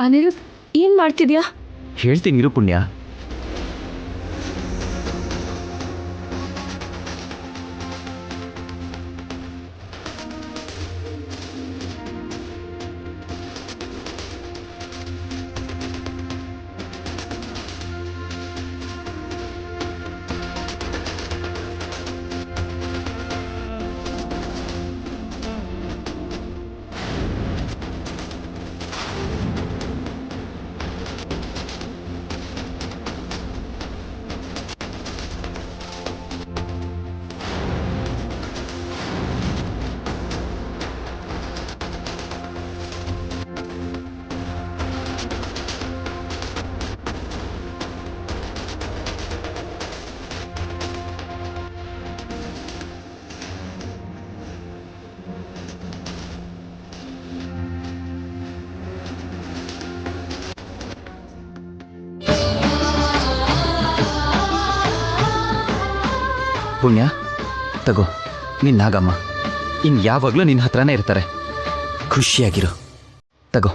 ಅನಿರುದ್ಧ್, ಏನು ಮಾಡ್ತಿದ್ಯಾ? ಹೇಳ್ತೀನಿ ಇರು ಪುಣ್ಯ. ಪುಣ್ಯ ತಗೋ, ನಿನ್ನ ನಾಗಮ್ಮ ಇನ್ನು ಯಾವಾಗಲೂ ನಿನ್ನ ಹತ್ರನೇ ಇರ್ತಾರೆ. ಖುಷಿಯಾಗಿರು. ತಗೋ.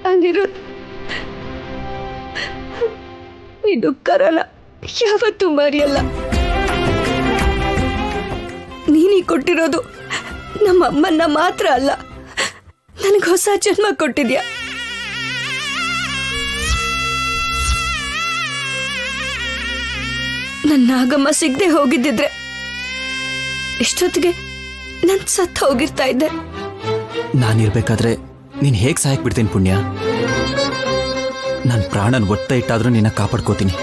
ಅನಿರುದ್ಧ್, ಈ ದುಃಖರಲ್ಲ ಯಾವತ್ತೂ ಮರೆಯಲ್ಲ. ನೀನೀ ಕೊಟ್ಟಿರೋದು ನಮ್ಮ ಅಮ್ಮನ್ನ ಮಾತ್ರ ಅಲ್ಲ, ನನಗೆ ಹೊಸ ಜನ್ಮ ಕೊಟ್ಟಿದ್ಯಾ. ನನ್ನ ನಾಗಮ್ಮ ಸಿಗದೆ ಹೋಗಿದ್ದಿದ್ರೆ ಇಷ್ಟೊತ್ತಿಗೆ ನಾನು ಸತ್ತು ಹೋಗಿರ್ತಾ ಇದ್ದೆ. ನಾನಿರ್ಬೇಕಾದ್ರೆ ನೀನು ಹೇಗೆ ಸಾಯಕ್ ಬಿಡ್ತೀನಿ ಪುಣ್ಯ? ನನ್ನ ಪ್ರಾಣನ ಒತ್ತ ಇಟ್ಟಾದ್ರೂ ನಿನ್ನ ಕಾಪಾಡ್ಕೋತೀನಿ.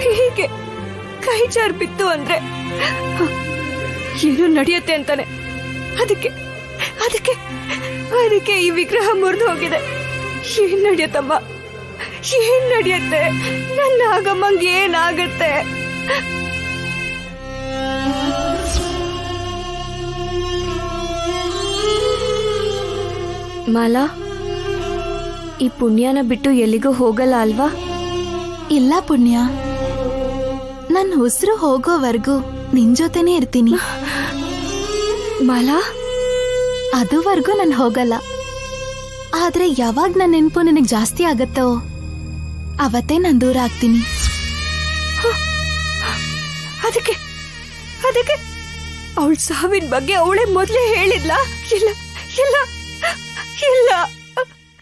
ಹೀಗೆ ಕೈ ಜಾರ್ ಬಿತ್ತು ಅಂದ್ರೆ ಏನು ನಡೆಯುತ್ತೆ ಅಂತಾನೆ. ಅದಕ್ಕೆ ಅದಕ್ಕೆ ಅದಕ್ಕೆ ಈ ವಿಗ್ರಹ ಮುರಿದು ಹೋಗಿದೆ. ಏನ್ ನಡೆಯುತ್ತಮ್ಮ, ಏನ್ ನಡೆಯುತ್ತೆ? ನನ್ನ ನಾಗಮ್ಮಂಗೆ ಏನಾಗತ್ತೆ? ಮಾಲಾ, ಈ ಪುಣ್ಯನ ಬಿಟ್ಟು ಎಲ್ಲಿಗೂ ಹೋಗಲ್ಲ ಅಲ್ವಾ? ಇಲ್ಲ ಪುಣ್ಯ, ನನ್ನ ಉಸಿರು ಹೋಗೋವರೆಗೂ ನಿನ್ ಜೊತೆನೇ ಇರ್ತೀನಿ. ಮಾಲಾ, ಅದುವರೆಗೂ ನಾನು ಹೋಗಲ್ಲ. ಆದ್ರೆ ಯಾವಾಗ ನನ್ನ ನೆನಪು ನನಗೆ ಜಾಸ್ತಿ ಆಗತ್ತೋ ಅವತ್ತೇ ನಾನು ದೂರ ಆಗ್ತೀನಿ. ಅದಕ್ಕೆ ಅದಕ್ಕೆ ಅವಳ ಸಾವಿನ ಬಗ್ಗೆ ಅವಳೇ ಮೊದಲೇ ಹೇಳಿದ್ಲಾ? ಇಲ್ಲ ಇಲ್ಲ ಇಲ್ಲ,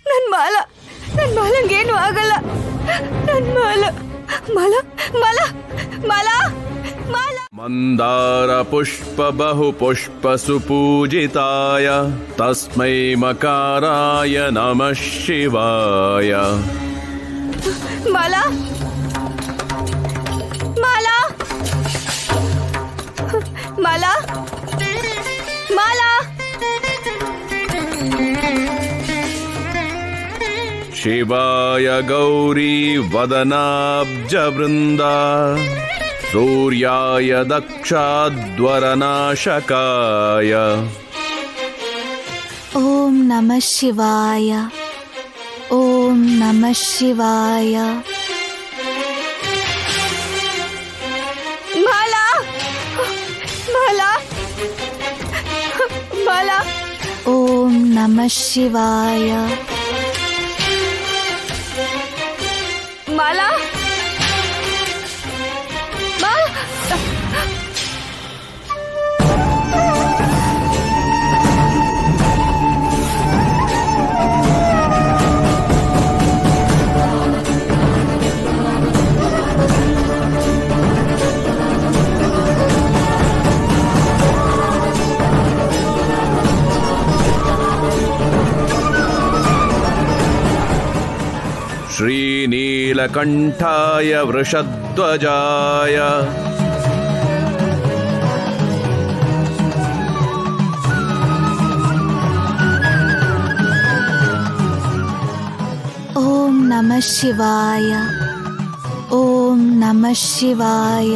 ನನ್ ಮಾಲಂಗೇನು ಆಗಲ್ಲ. ನನ್ ಮಾಲ ಮಾಲ ಮಾಲ ಮಾಲ ಮಾಲ ಮಂದಾರ ಪುಷ್ಪ ಬಹು ಪುಷ್ಪ ಸುಪೂಜಿತಾಯ ತಸ್ಮೈ ಮಕಾರಾಯ ನಮಃ ಶಿವಾಯ. ಮಾಲ ಮಾಲ ಮಾಲ ಮಾಲ ಶಿವಾಯ ಗೌರಿ ವದನಾಬ್ಜ ವೃಂದ ಸೂರ್ಯಾಯ ದಕ್ಷಾದ್ವರನಾಶಕಾಯ. ಓಂ ನಮಃ ಶಿವಾಯ, ಓಂ ನಮಃ ಶಿವಾಯ. ಮಾಲ ಮಾಲ ಮಾಲ ಓಂ ನಮಃ ಶಿವಾಯ. ಮಾಲ ಶ್ರೀನೀಲಕಂಠಾಯ ವೃಷಧ್ವಜಾಯ ಓಂ ನಮಃ ಶಿವಾಯ, ಓಂ ನಮಃ ಶಿವಾಯ.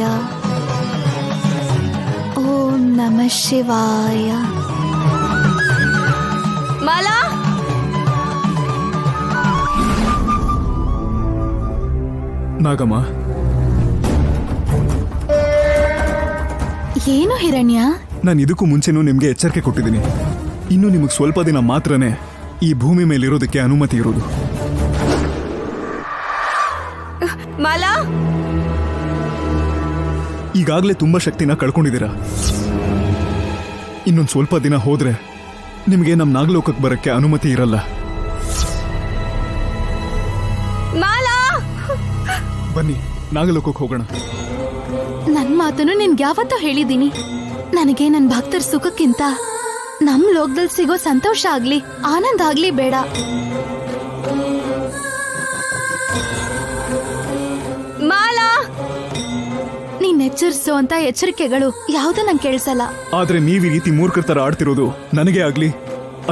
ಓಂ ನಮಃ ಶಿವಾಯ. ಮಾಲಾ, ನಾಗಮ್ಮ, ಏನು ಹಿರಣ್ಯ? ನಾನು ಇದಕ್ಕೂ ಮುಂಚೆನೂ ನಿಮಗೆ ಎಚ್ಚರಿಕೆ ಕೊಟ್ಟಿದ್ದೀನಿ. ಇನ್ನು ನಿಮಗೆ ಸ್ವಲ್ಪ ದಿನ ಮಾತ್ರನೇ ಈ ಭೂಮಿ ಮೇಲಿರೋದಕ್ಕೆ ಅನುಮತಿ ಇರೋದು. ಮಾಲಾ, ಈಗಾಗಲೇ ತುಂಬಾ ಶಕ್ತಿನ ಕಳ್ಕೊಂಡಿದ್ದೀರಾ. ಇನ್ನೊಂದು ಸ್ವಲ್ಪ ದಿನ ಹೋದ್ರೆ ನಿಮಗೆ ನಮ್ಮ ನಾಗಲೋಕಕ್ಕೆ ಬರಕ್ಕೆ ಅನುಮತಿ ಇರಲ್ಲ. ಮಾಲಾ, ಬನ್ನಿ, ನಾಗಲೋಕಕ್ಕೆ ಹೋಗೋಣ. ನನ್ ಮಾತನ್ನು ನಿನ್ಗೆ ಯಾವತ್ತೂ ಹೇಳಿದ್ದೀನಿ. ನನಗೆ ನನ್ನ ಭಕ್ತರ ಸುಖಕ್ಕಿಂತ ನಮ್ ಲೋಕದಲ್ಲಿ ಸಿಗೋ ಸಂತೋಷ ಆಗ್ಲಿ, ಆನಂದ ಆಗ್ಲಿ ಬೇಡ. ಮಾಲಾ, ನೀನ್ ಎಚ್ಚರಿಸೋ ಅಂತ ಎಚ್ಚರಿಕೆಗಳು ಯಾವ್ದು ನಂಗೆ ಕೇಳಿಸಲ್ಲ. ಆದ್ರೆ ನೀವು ಈ ರೀತಿ ಮೂರ್ಖರ ತರ ಆಡ್ತಿರೋದು ನನಗೆ ಆಗ್ಲಿ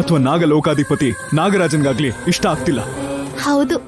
ಅಥವಾ ನಾಗಲೋಕಾಧಿಪತಿ ನಾಗರಾಜನ್ಗಾಗ್ಲಿ ಇಷ್ಟ ಆಗ್ತಿಲ್ಲ. ಹೌದು,